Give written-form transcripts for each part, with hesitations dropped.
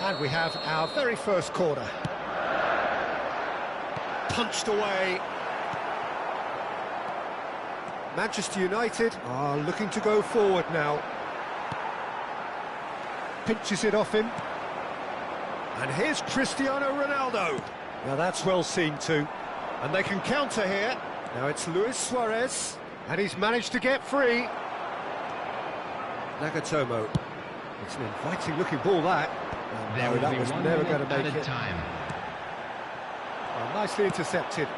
And we have our very first corner. Punched away. Manchester United are looking to go forward now. Pinches it off him. And here's Cristiano Ronaldo. Now that's well seen too. And they can counter here. Now it's Luis Suarez. And he's managed to get free. Nagatomo. It's an inviting looking ball that. No, that was never going to make it. Well, nicely intercepted.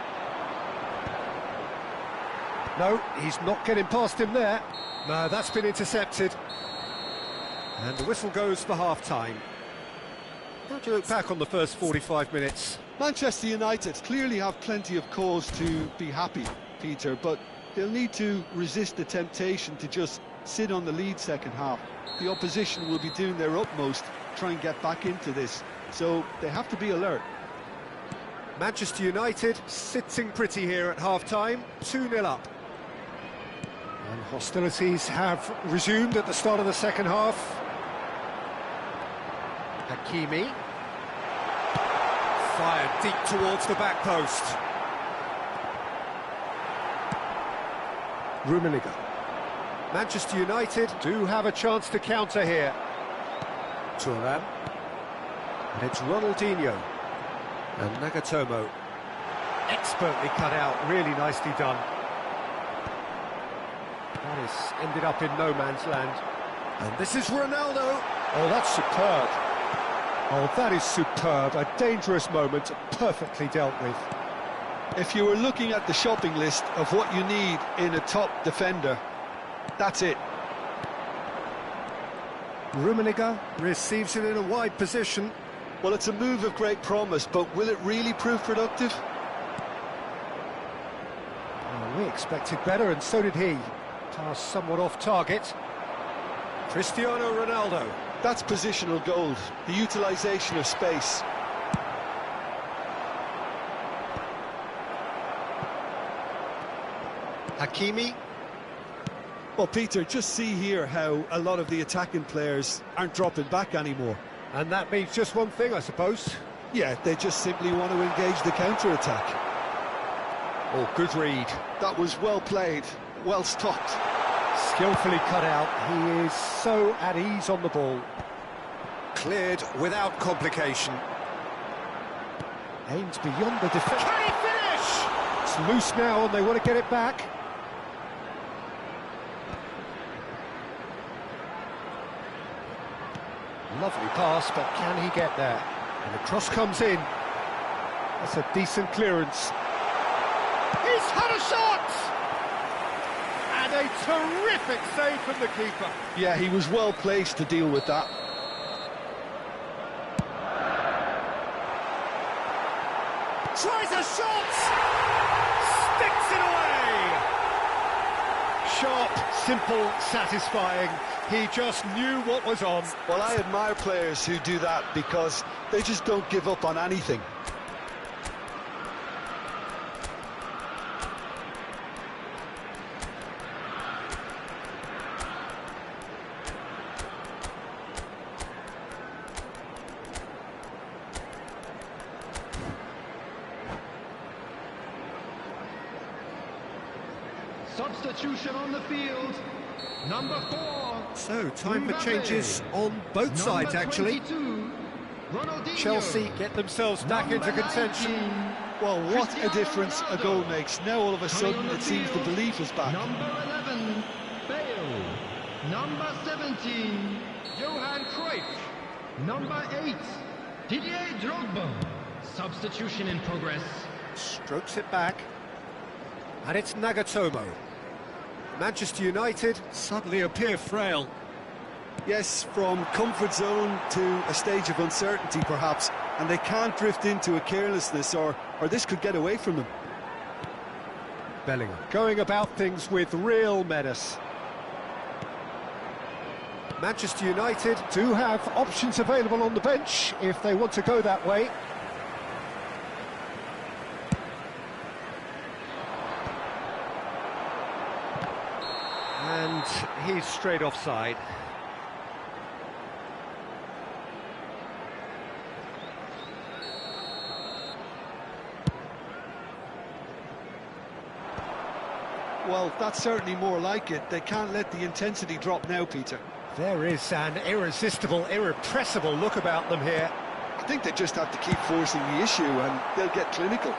No, he's not getting past him there. No, that's been intercepted. And the whistle goes for half-time. How do you look back on the first 45 minutes? Manchester United clearly have plenty of cause to be happy, Peter, but they'll need to resist the temptation to just sit on the lead second half. The opposition will be doing their utmost to try and get back into this, so they have to be alert. Manchester United sitting pretty here at half-time, 2-0 up. And hostilities have resumed at the start of the second half. Hakimi. Fired deep towards the back post. Rummenigge. Manchester United do have a chance to counter here. Thuram. And it's Ronaldinho. And Nagatomo. Expertly cut out, really nicely done. That is ended up in no man's land. And this is Ronaldo. Oh, that's superb. Oh, that is superb. A dangerous moment, perfectly dealt with. If you were looking at the shopping list of what you need in a top defender, that's it. Rummenigge receives it in a wide position. Well, it's a move of great promise, but will it really prove productive? Well, we expected better, and so did he. Pass somewhat off target. Cristiano Ronaldo. That's positional gold, the utilisation of space. Hakimi. Well, Peter, just see here how a lot of the attacking players aren't dropping back anymore. And that means just one thing, I suppose. Yeah, they just simply want to engage the counter-attack. Oh, good read. That was well played, well stopped. Skillfully cut out. He is so at ease on the ball. Cleared without complication. Aims beyond the defence. Can he finish? It's loose now and they want to get it back. Lovely pass, but can he get there? And the cross comes in. That's a decent clearance. He's had a shot! And a terrific save from the keeper. Yeah, he was well placed to deal with that. Tries a shot! Sticks it away! Sharp, simple, satisfying. He just knew what was on. Well, I admire players who do that because they just don't give up on anything. Substitution on the field, number 4. So, time for changes on both sides, actually. Chelsea get themselves back into contention. Well, what a difference a goal makes. Now, all of a sudden, it seems the belief is back. Number 11, Bale. Number 17, Johan Cruyff. Number 8, Didier Drogba. Substitution in progress. Strokes it back. And it's Nagatomo. Manchester United suddenly appear frail. Yes, from comfort zone to a stage of uncertainty, perhaps. And they can't drift into a carelessness or this could get away from them. Bellingham going about things with real menace. Manchester United do have options available on the bench if they want to go that way. And he's straight offside. Well, that's certainly more like it. They can't let the intensity drop now, Peter. There is an irresistible, irrepressible look about them here. I think they just have to keep forcing the issue and they'll get clinical.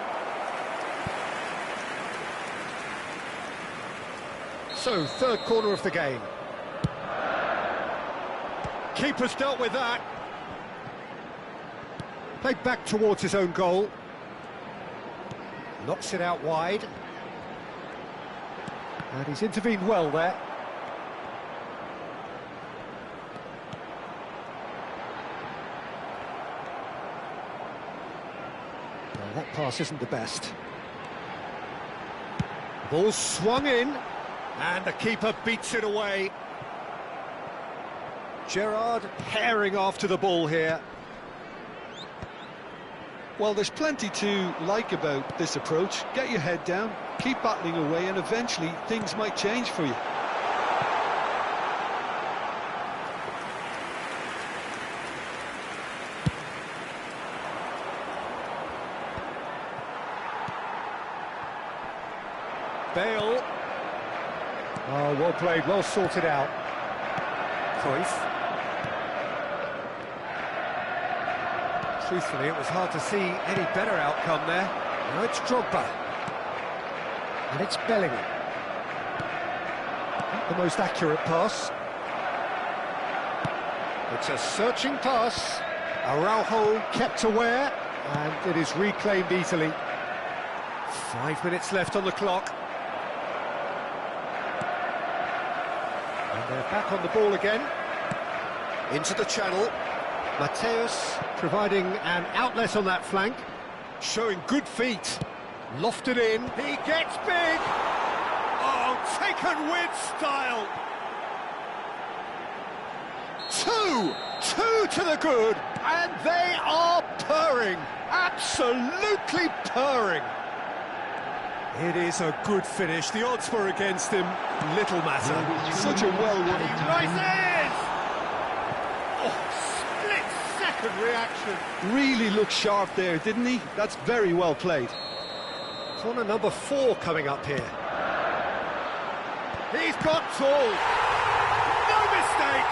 So, third corner of the game. Keeper's dealt with that. Played back towards his own goal. Knocks it out wide. And he's intervened well there. Well, that pass isn't the best. Ball swung in, and the keeper beats it away. Gerrard herring after the ball here. Well, there's plenty to like about this approach. Get your head down, keep battling away, and eventually things might change for you. Bale. Oh, well played, well sorted out. Cruyff. Truthfully, it was hard to see any better outcome there. Now it's Drogba. And it's Bellingham. Not the most accurate pass. It's a searching pass. Araujo kept aware, and it is reclaimed easily. 5 minutes left on the clock. And they're back on the ball again. Into the channel. Mateus providing an outlet on that flank, showing good feet, lofted in, he gets big, oh, taken with style. Two to the good, and they are purring, absolutely purring. It is a good finish, the odds were against him, little matter. Such a well-run. He rises! Reaction. Really looked sharp there, didn't he? That's very well played. Corner number 4 coming up here. He's got tall. No mistake.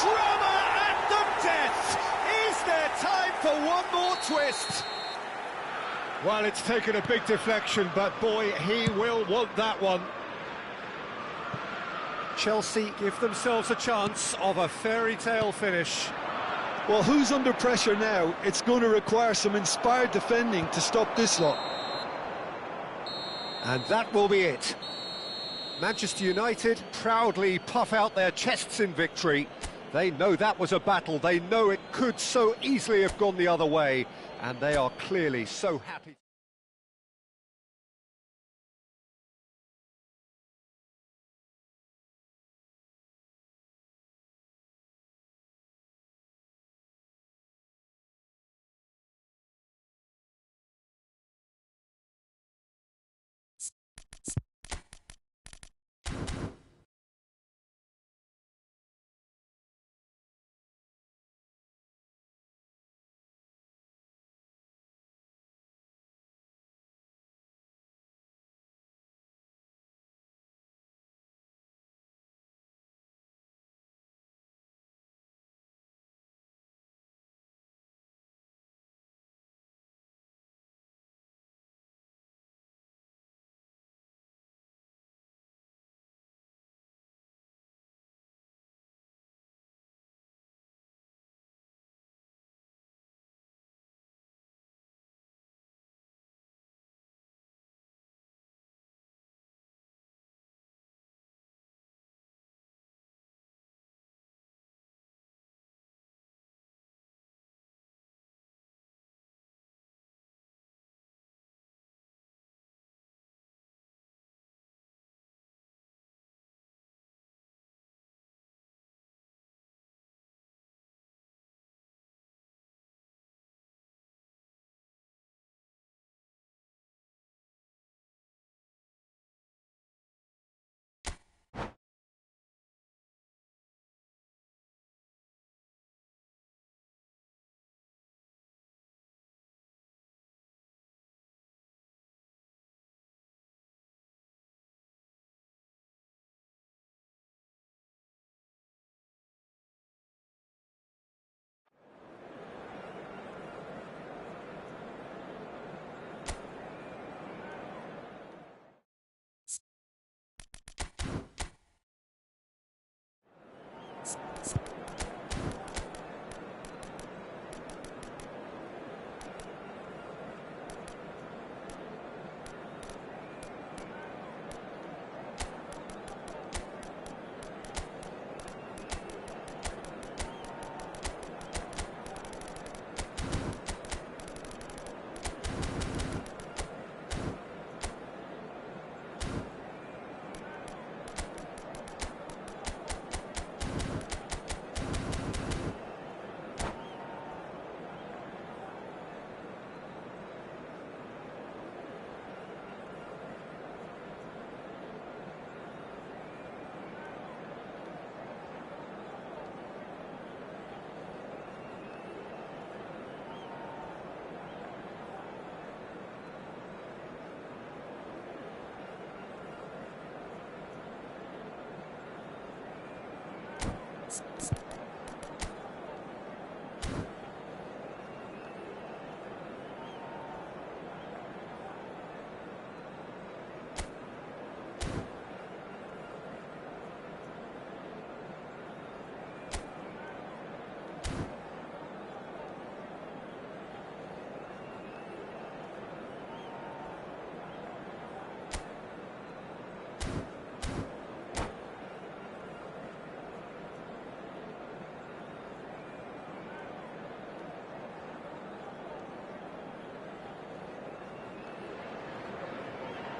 Drama at the death. Is there time for one more twist? Well, it's taken a big deflection, but boy, he will want that one. Chelsea give themselves a chance of a fairy tale finish. Well, who's under pressure now? It's going to require some inspired defending to stop this lot. And that will be it. Manchester United proudly puff out their chests in victory. They know that was a battle. They know it could so easily have gone the other way. And they are clearly so happy.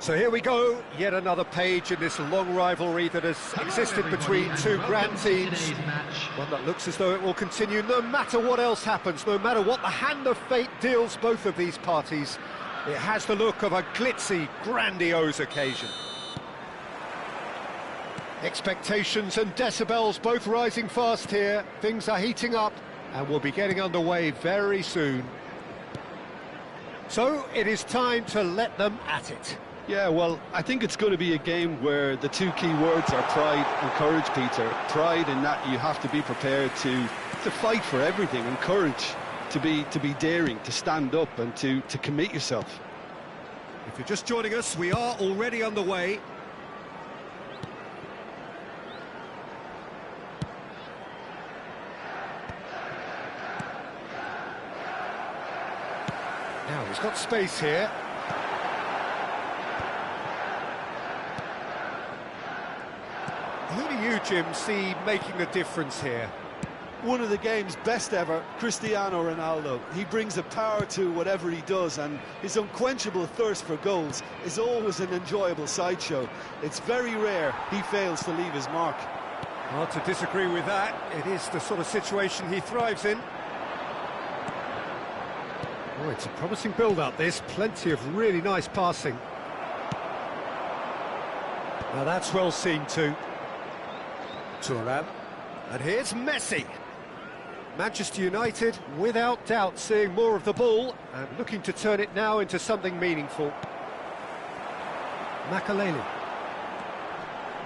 So here we go, yet another page in this long rivalry that has existed between two grand teams. One that looks as though it will continue no matter what else happens, no matter what the hand of fate deals both of these parties. It has the look of a glitzy, grandiose occasion. Expectations and decibels both rising fast here. Things are heating up and we'll be getting underway very soon. So it is time to let them at it. Yeah, well, I think it's going to be a game where the two key words are pride and courage, Peter. Pride in that you have to be prepared to fight for everything, and courage to be daring, to stand up and to commit yourself. If you're just joining us, we are already underway. Now he's got space here. Who do you, Jim, see making a difference here? One of the game's best ever, Cristiano Ronaldo. He brings a power to whatever he does, and his unquenchable thirst for goals is always an enjoyable sideshow. It's very rare he fails to leave his mark. Hard to disagree with that. It is the sort of situation he thrives in. Oh, it's a promising build-up, this. Plenty of really nice passing. Now that's well seen too. Thuram. And here's Messi. Manchester United, without doubt, seeing more of the ball and looking to turn it now into something meaningful. Makaleli.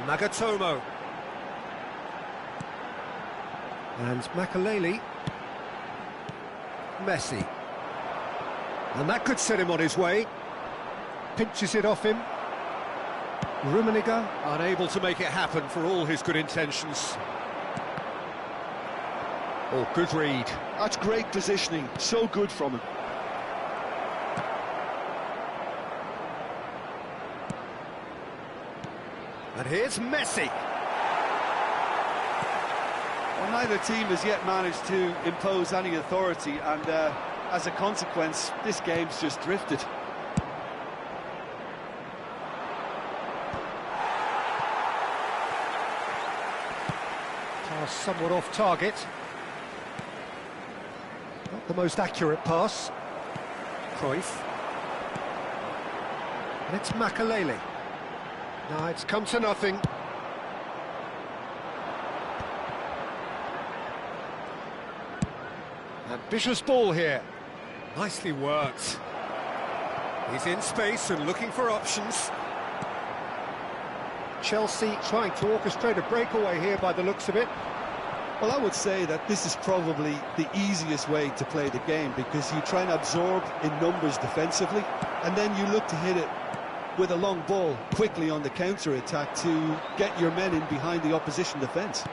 Nagatomo. And Makaleli. Messi. And that could set him on his way. Pinches it off him. Rummenigge unable to make it happen for all his good intentions. Oh, good read. That's great positioning, so good from him. And here's Messi. Well, neither team has yet managed to impose any authority, and as a consequence, this game's just drifted. Somewhat off target. Not the most accurate pass. Cruyff. And it's Makaleli. Now it's come to nothing. Ambitious ball here. Nicely worked. He's in space and looking for options. Chelsea trying to orchestrate a breakaway here by the looks of it. Well, I would say that this is probably the easiest way to play the game, because you try and absorb in numbers defensively, and then you look to hit it with a long ball quickly on the counter-attack to get your men in behind the opposition defence.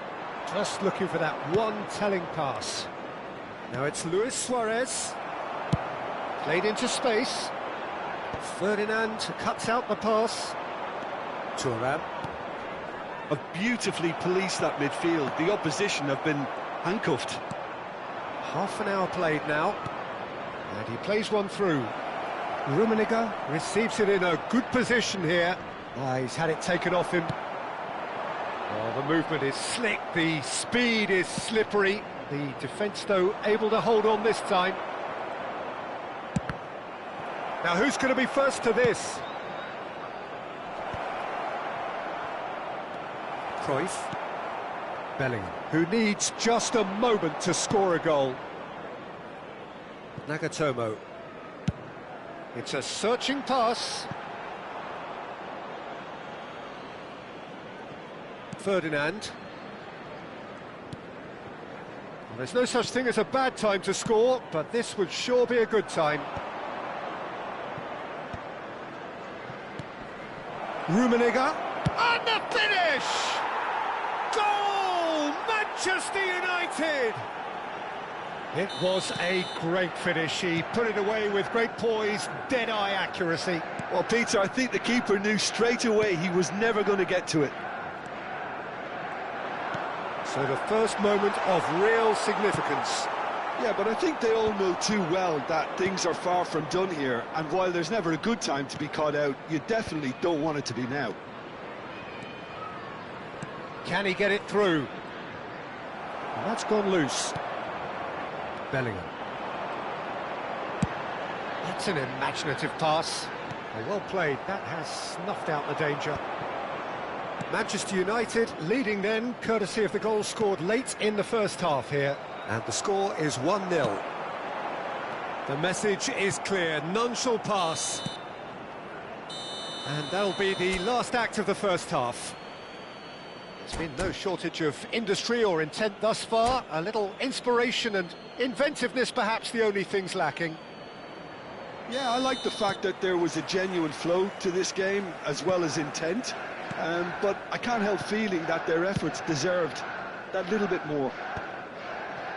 Just looking for that one telling pass. Now it's Luis Suarez. Played into space. Ferdinand cuts out the pass. Thuram. Have beautifully policed that midfield. The opposition have been handcuffed. Half an hour played now. And he plays one through. Rummenigge receives it in a good position here. He's had it taken off him. Oh, the movement is slick, the speed is slippery. The defence, though, able to hold on this time. Now, who's going to be first to this? Cruyff. Bellingham, who needs just a moment to score a goal. Nagatomo. It's a searching pass. Ferdinand. Well, there's no such thing as a bad time to score, but this would sure be a good time. Rummenigge. And the finish! Goal! Manchester United! It was a great finish. He put it away with great poise, dead-eye accuracy. Well, Peter, I think the keeper knew straight away he was never going to get to it. So the first moment of real significance. Yeah, but I think they all know too well that things are far from done here, and while there's never a good time to be caught out, you definitely don't want it to be now. Can he get it through? And that's gone loose. Bellingham. That's an imaginative pass. Well played, that has snuffed out the danger. Manchester United leading then, courtesy of the goal scored late in the first half here. And the score is 1-0. The message is clear, none shall pass. And that'll be the last act of the first half. There's been no shortage of industry or intent thus far. A little inspiration and inventiveness, perhaps the only things lacking. Yeah, I like the fact that there was a genuine flow to this game, as well as intent. But I can't help feeling that their efforts deserved that little bit more.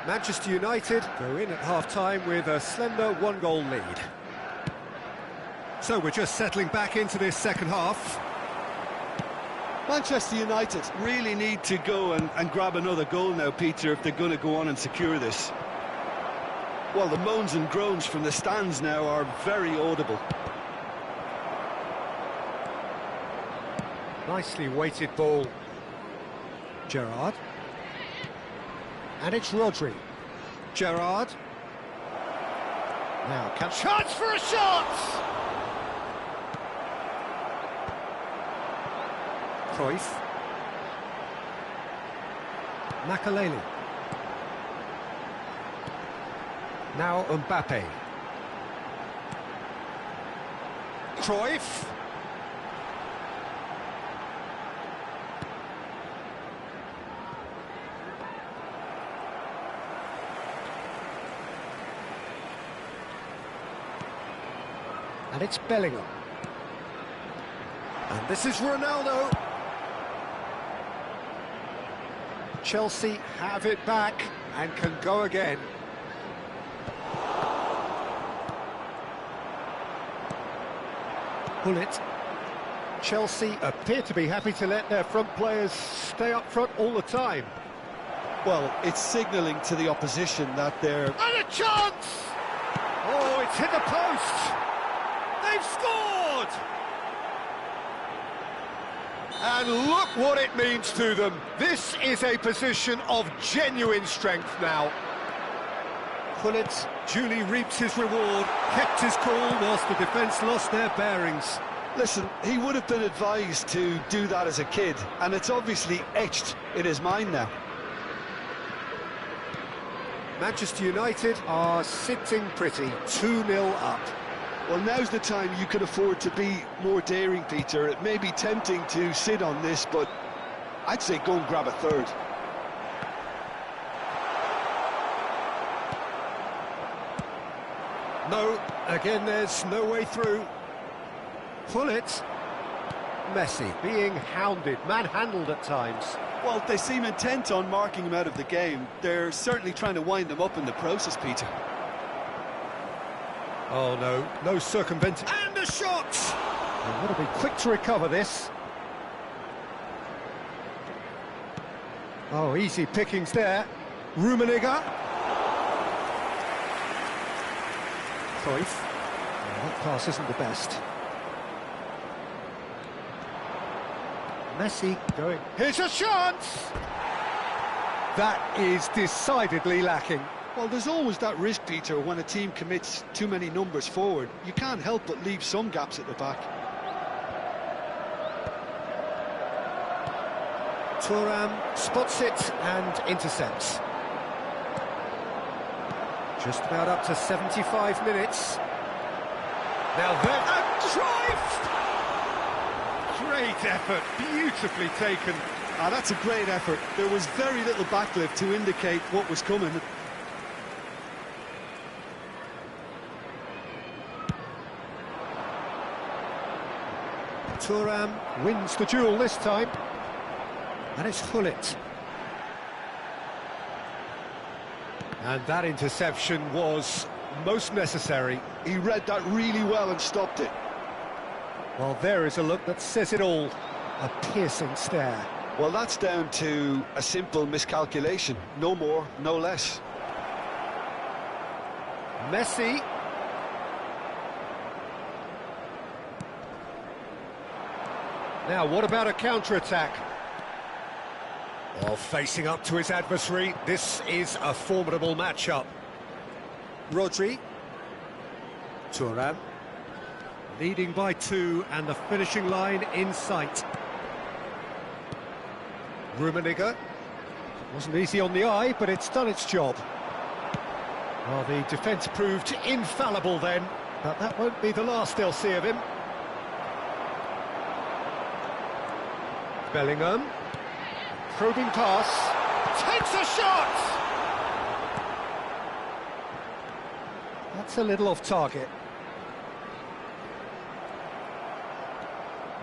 Manchester United go in at half-time with a slender one-goal lead. So we're just settling back into this second half. Manchester United really need to go and grab another goal now, Peter, if they're going to go on and secure this. Well, the moans and groans from the stands now are very audible. Nicely weighted ball. Gerrard. And it's Rodri. Gerrard. Now, chance for a shot! Cruyff. Makaleli. Now Mbappe. Cruyff. And it's Bellingham. And this is Ronaldo. Chelsea have it back and can go again. Bullet. Chelsea appear to be happy to let their front players stay up front all the time. Well, it's signalling to the opposition that they're... And a chance! Oh, it's hit the post! They've scored! And look what it means to them. This is a position of genuine strength now. Gullit duly reaps his reward, kept his cool whilst the defence lost their bearings. Listen, he would have been advised to do that as a kid, and it's obviously etched in his mind now. Manchester United are sitting pretty, 2-0 up. Well, now's the time you can afford to be more daring, Peter. It may be tempting to sit on this, but I'd say go and grab a third. No, again there's no way through. Pull it. Messi being hounded, manhandled at times. Well, they seem intent on marking him out of the game. They're certainly trying to wind them up in the process, Peter. Oh no, no circumventing. And a shot! They've got to be quick to recover this. Oh, easy pickings there. Rummenigge. Cruyff. Oh, that pass isn't the best. Messi going. Here's a chance! That is decidedly lacking. Well, there's always that risk, Peter, when a team commits too many numbers forward. You can't help but leave some gaps at the back. Thuram spots it and intercepts. Just about up to 75 minutes. Now then, and Cruyff! Great effort, beautifully taken. Ah, that's a great effort. There was very little backlift to indicate what was coming. Thuram wins the duel this time. And it's Hullet. And that interception was most necessary. He read that really well and stopped it. Well, there is a look that says it all. A piercing stare. Well, that's down to a simple miscalculation. No more, no less. Messi. Now, what about a counter-attack? Well, facing up to his adversary, this is a formidable matchup. Rodri. Thuram. Leading by 2 and the finishing line in sight. Rummenigge. Wasn't easy on the eye, but it's done its job. Well, the defence proved infallible then, but that won't be the last they'll see of him. Bellingham. Probing pass. Takes a shot! That's a little off target.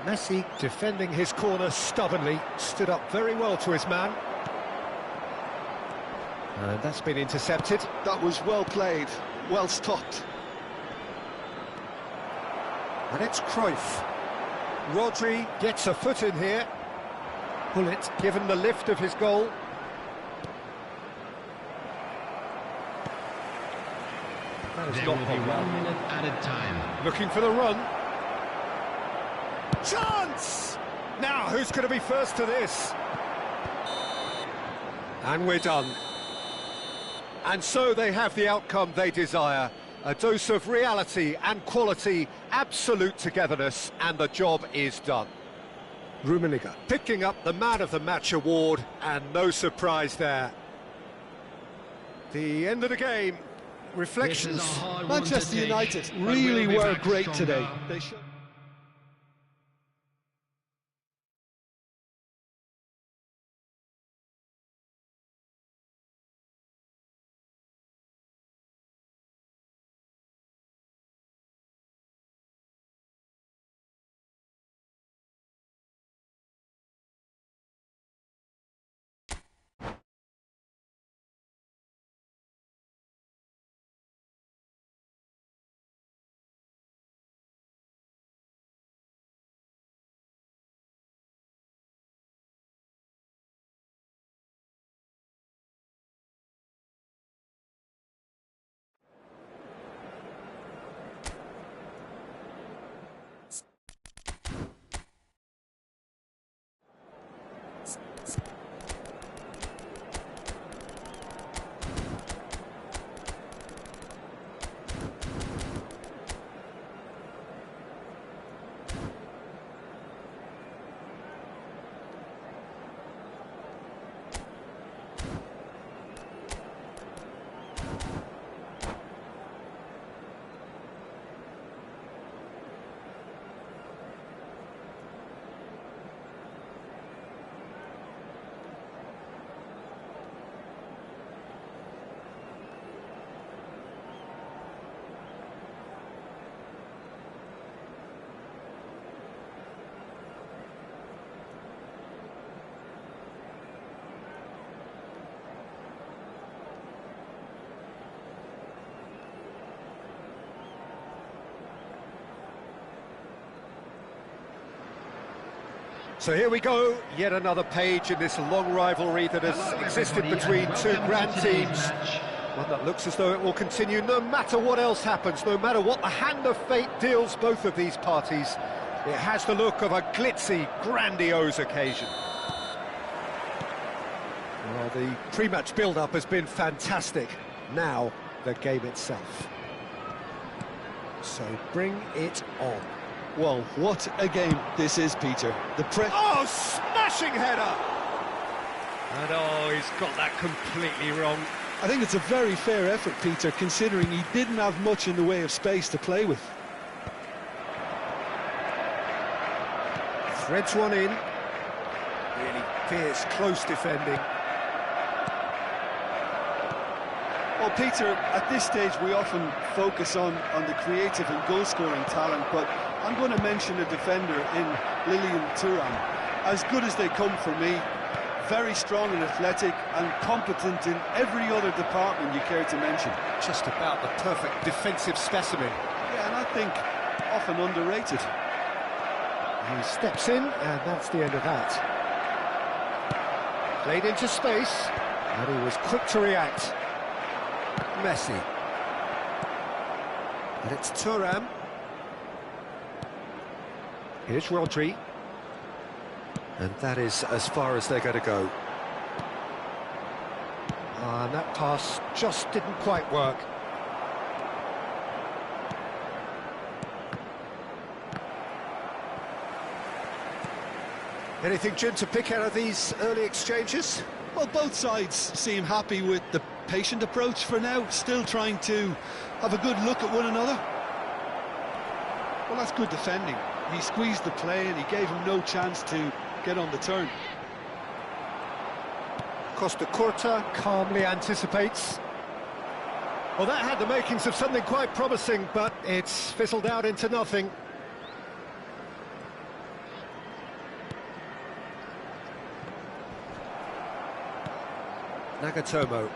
Messi defending his corner stubbornly, stood up very well to his man. And that's been intercepted. That was well played, well stopped. And it's Cruyff. Rodri gets a foot in here. Hullet given the lift of his goal. There will be 1 minute added time. Looking for the run. Chance! Now, who's going to be first to this? And we're done. And so they have the outcome they desire. A dose of reality and quality, absolute togetherness, and the job is done. Rummenigge picking up the Man of the Match award, and no surprise there. The end of the game. Reflections. Manchester United really were great today. They showed So here we go, yet another page in this long rivalry that has existed between two grand teams. One that looks as though it will continue no matter what else happens, no matter what the hand of fate deals both of these parties. It has the look of a glitzy, grandiose occasion. Well, the pre-match build-up has been fantastic. Now, the game itself. So bring it on. Well, what a game this is, Peter. Oh, smashing header! And oh, he's got that completely wrong. I think it's a very fair effort, Peter, considering he didn't have much in the way of space to play with. Threads one in. Really fierce, close defending. Well, Peter, at this stage we often focus on the creative and goal-scoring talent, but I'm going to mention a defender in Lilian Thuram. As good as they come for me, very strong and athletic and competent in every other department you care to mention. Just about the perfect defensive specimen. Yeah, and I think often underrated. He steps in, and that's the end of that. Played into space, and he was quick to react. Messi. And it's Thuram. Here's Rodri. And that is as far as they're going to go. And that pass just didn't quite work. Anything, Jim, to pick out of these early exchanges? Well, both sides seem happy with the patient approach for now, still trying to have a good look at one another. Well, that's good defending. He squeezed the play and he gave him no chance to get on the turn. Costa Curta calmly anticipates. Well, that had the makings of something quite promising, but it's fizzled out into nothing. Nagatomo.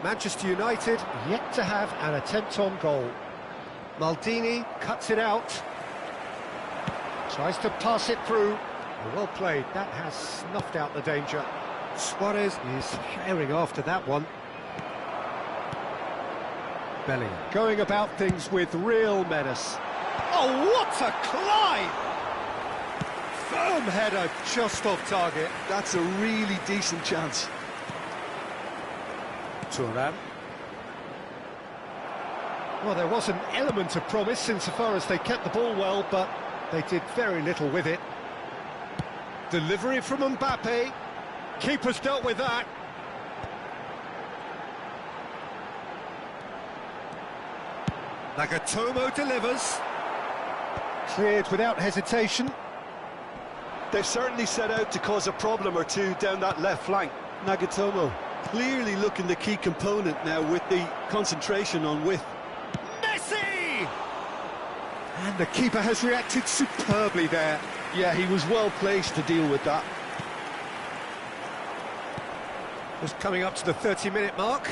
Manchester United yet to have an attempt on goal. Maldini cuts it out. Tries to pass it through. Well played, that has snuffed out the danger. Suarez is herring after that one. Bellingham going about things with real menace. Oh, what a climb! Firm header just off target. That's a really decent chance. Thuram. Well, there was an element of promise insofar as they kept the ball well, but they did very little with it. Delivery from Mbappe. Keeper's dealt with that. Nagatomo delivers. Cleared without hesitation. They've certainly set out to cause a problem or two down that left flank. Nagatomo clearly looking the key component now with the concentration on width. Messi! And the keeper has reacted superbly there. Yeah, he was well placed to deal with that. Just coming up to the 30-minute mark.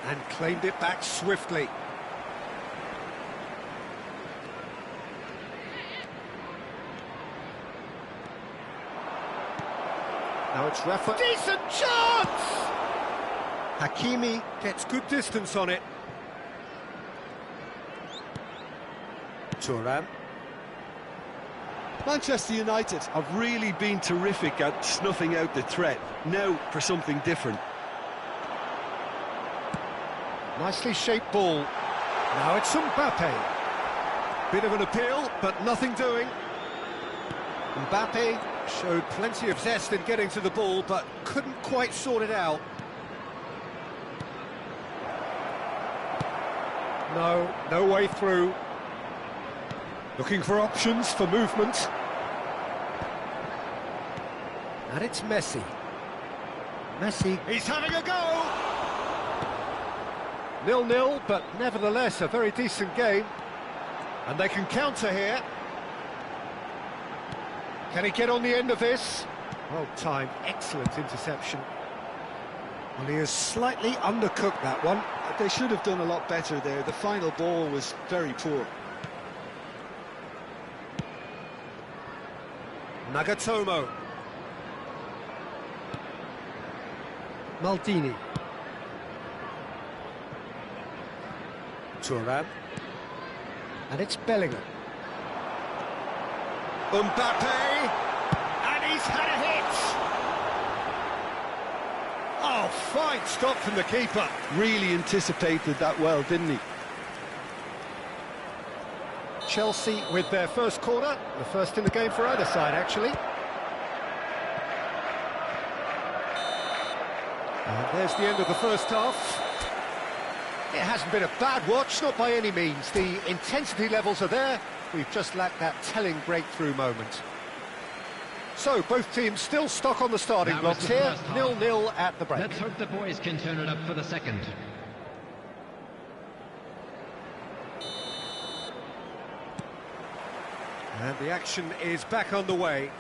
And claimed it back swiftly. Now it's Rafa. Decent chance! Hakimi gets good distance on it. Thuram. Manchester United have really been terrific at snuffing out the threat. Now for something different. Nicely shaped ball. Now it's Mbappe. Bit of an appeal, but nothing doing. Mbappe showed plenty of zest in getting to the ball, but couldn't quite sort it out. No way through. Looking for options for movement. And it's Messi. Messi. He's having a go! 0-0, but nevertheless a very decent game. And they can counter here. Can he get on the end of this? Well timed, excellent interception. Well, he has slightly undercooked that one. They should have done a lot better there. The final ball was very poor. Nagatomo. Maldini. Thuram. And it's Bellingham. Mbappe. And he's had a hit. Oh, fine stop from the keeper. Really anticipated that well, didn't he? Chelsea with their first corner, the first in the game for either side, actually. And there's the end of the first half. It hasn't been a bad watch, not by any means. The intensity levels are there. We've just lacked that telling breakthrough moment. So, both teams still stuck on the starting blocks here, 0-0 at the break. Let's hope the boys can turn it up for the second. And the action is back underway.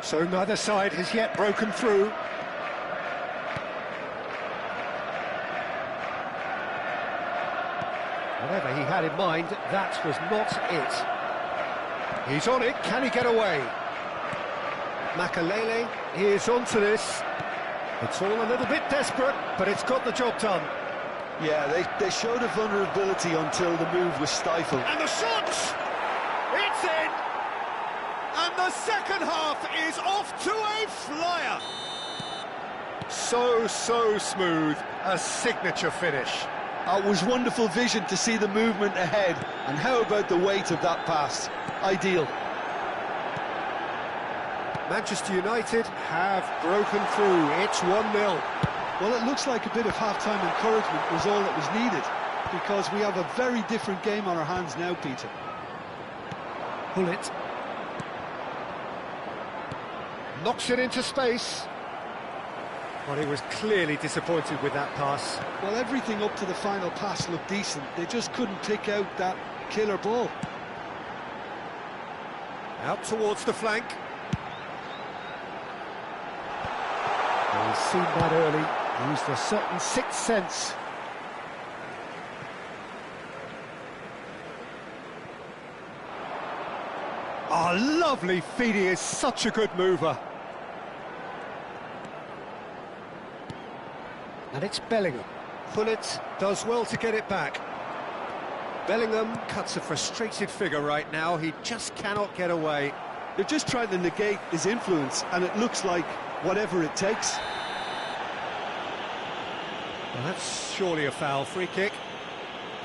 So neither side has yet broken through. Whatever he had in mind, that was not it. He's on it, can he get away? Makalele is onto this. It's all a little bit desperate, but it's got the job done. Yeah, they showed a vulnerability until the move was stifled. And the shot! It's in! And the second half is off to a flyer! So smooth, a signature finish. It was wonderful vision to see the movement ahead, and how about the weight of that pass? Ideal. Manchester United have broken through, it's 1-0. Well, it looks like a bit of half-time encouragement was all that was needed, because we have a very different game on our hands now, Peter. Pull it. Knocks it into space. Well, he was clearly disappointed with that pass. Well, everything up to the final pass looked decent. They just couldn't pick out that killer ball. Out towards the flank. Well, he's seen that early. Used a certain sixth sense. Oh, lovely feed. He is such a good mover. And it's Bellingham. Pullet does well to get it back. Bellingham cuts a frustrated figure right now. He just cannot get away. They're just trying to negate his influence, and it looks like whatever it takes. Well, that's surely a foul. Free kick.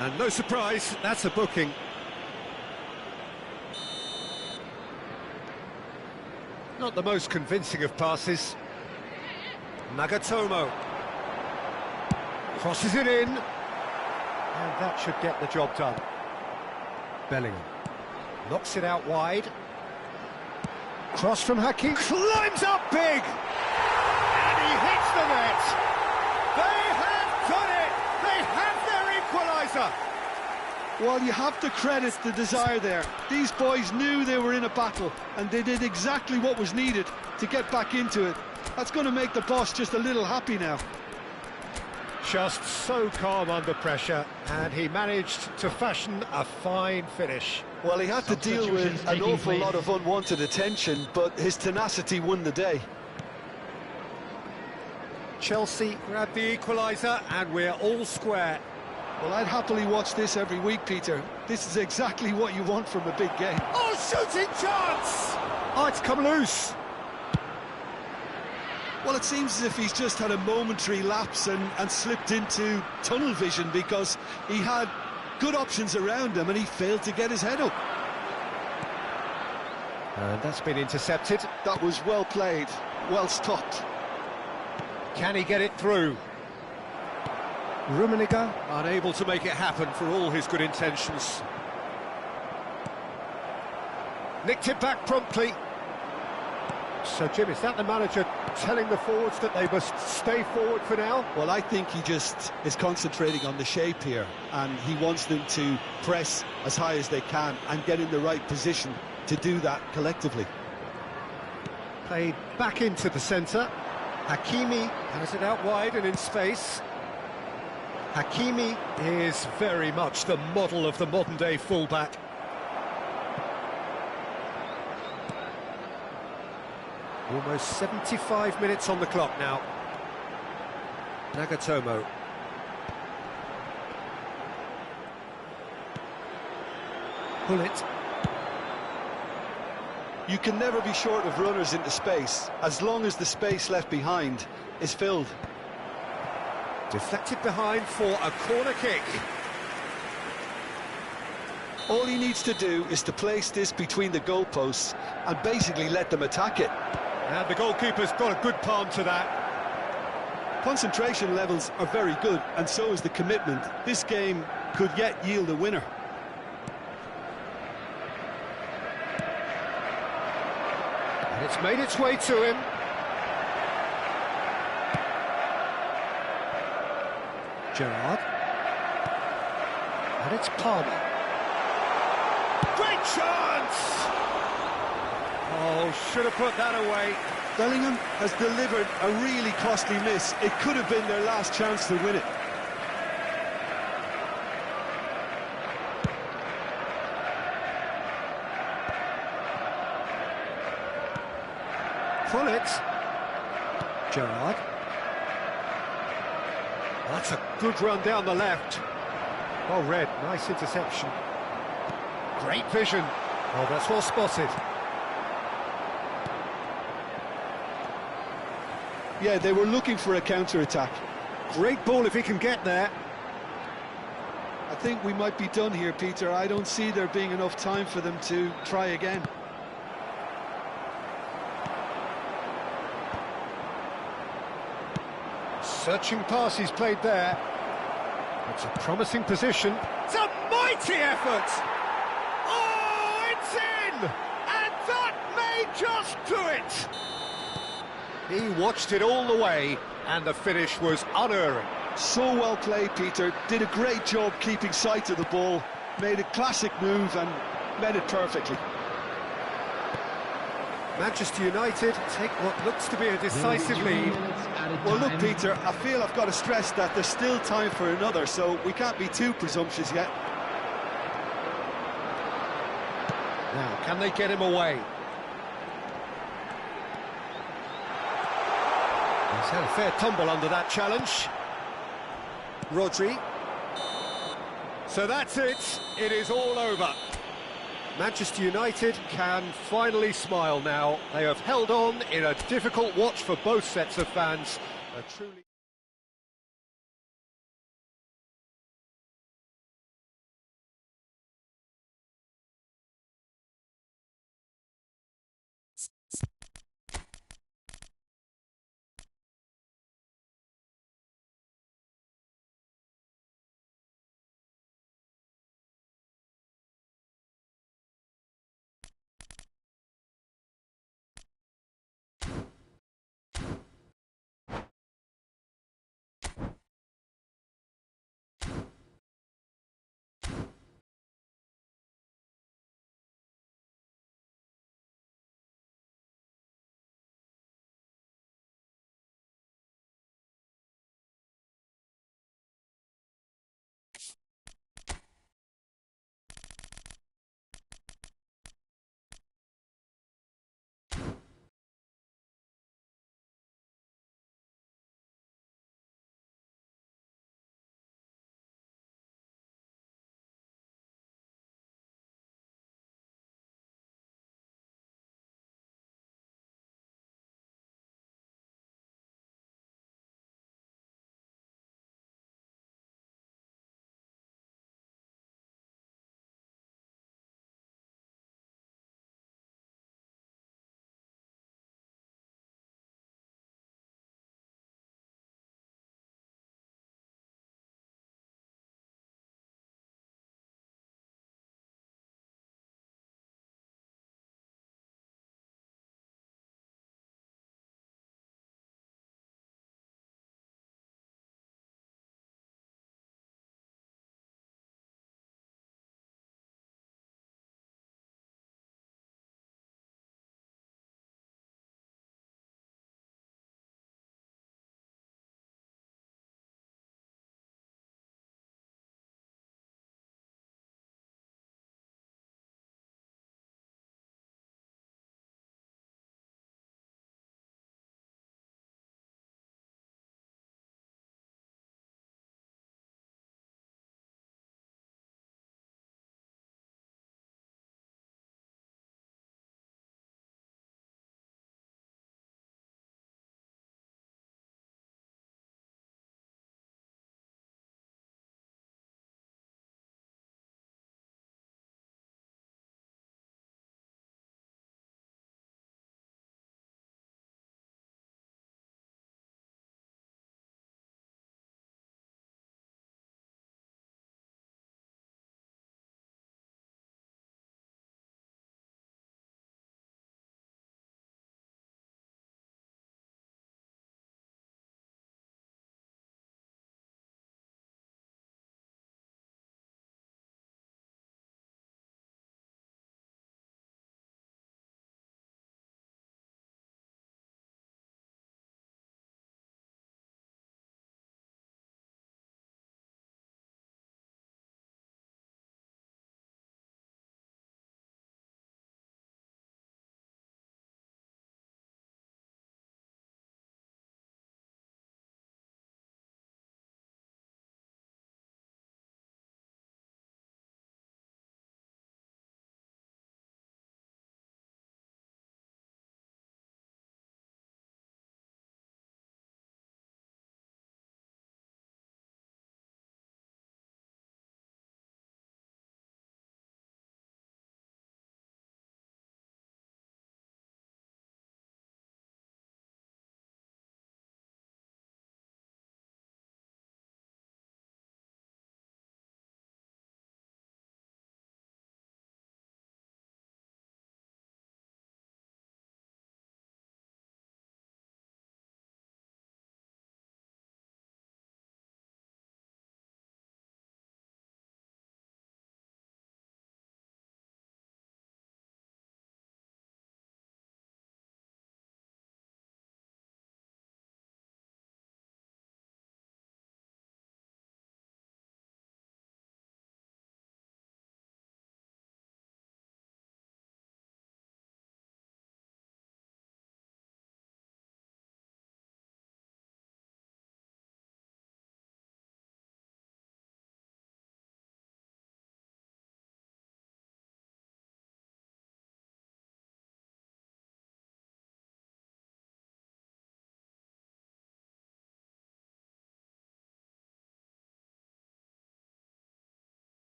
And no surprise, that's a booking. Not the most convincing of passes. Nagatomo. Crosses it in. And that should get the job done. Bellingham. Knocks it out wide. Cross from Hakim. Climbs up big! And he hits the net! They have done it! They have their equaliser! Well, you have to credit the desire there. These boys knew they were in a battle, and they did exactly what was needed to get back into it. That's going to make the boss just a little happy now. Just so calm under pressure, and he managed to fashion a fine finish. Well, he had to deal with an awful lot of unwanted attention, but his tenacity won the day. Chelsea grabbed the equaliser, and we're all square. Well, I'd happily watch this every week, Peter. This is exactly what you want from a big game. Oh, shooting chance! Oh, it's come loose. Well, it seems as if he's just had a momentary lapse and slipped into tunnel vision, because he had good options around him and he failed to get his head up. And that's been intercepted. That was well played, well stopped. Can he get it through? Rummenigge unable to make it happen for all his good intentions. Nicked it back promptly. So, Jim, is that the manager telling the forwards that they must stay forward for now? Well, I think he just is concentrating on the shape here, and he wants them to press as high as they can and get in the right position to do that collectively. Played back into the centre. Hakimi has it out wide and in space. Hakimi is very much the model of the modern-day fullback. Almost 75 minutes on the clock now. Nagatomo. Pull it. You can never be short of runners into space, as long as the space left behind is filled. Deflected behind for a corner kick. All he needs to do is to place this between the goalposts and basically let them attack it. And the goalkeeper's got a good palm to that. Concentration levels are very good, and so is the commitment. This game could yet yield a winner. And it's made its way to him. Gerrard. And it's Palmer. Great chance! Oh, should have put that away. Bellingham has delivered a really costly miss. It could have been their last chance to win it. Pull it. Gerrard. That's a good run down the left. Well read, nice interception. Great vision. Oh, that's well spotted. Yeah, they were looking for a counter-attack. Great ball if he can get there. I think we might be done here, Peter. I don't see there being enough time for them to try again. Searching pass he's played there. It's a promising position. It's a mighty effort! Oh, it's in! And that may just do it! He watched it all the way, and the finish was unerring. So well played, Peter. Did a great job keeping sight of the ball. Made a classic move and met it perfectly. Manchester United take what looks to be a decisive lead. Well, look, Peter, I feel I've got to stress that there's still time for another, so we can't be too presumptuous yet. Now, can they get him away? He's had a fair tumble under that challenge. Rodri. So that's it. It is all over. Manchester United can finally smile now. They have held on in a difficult watch for both sets of fans. A truly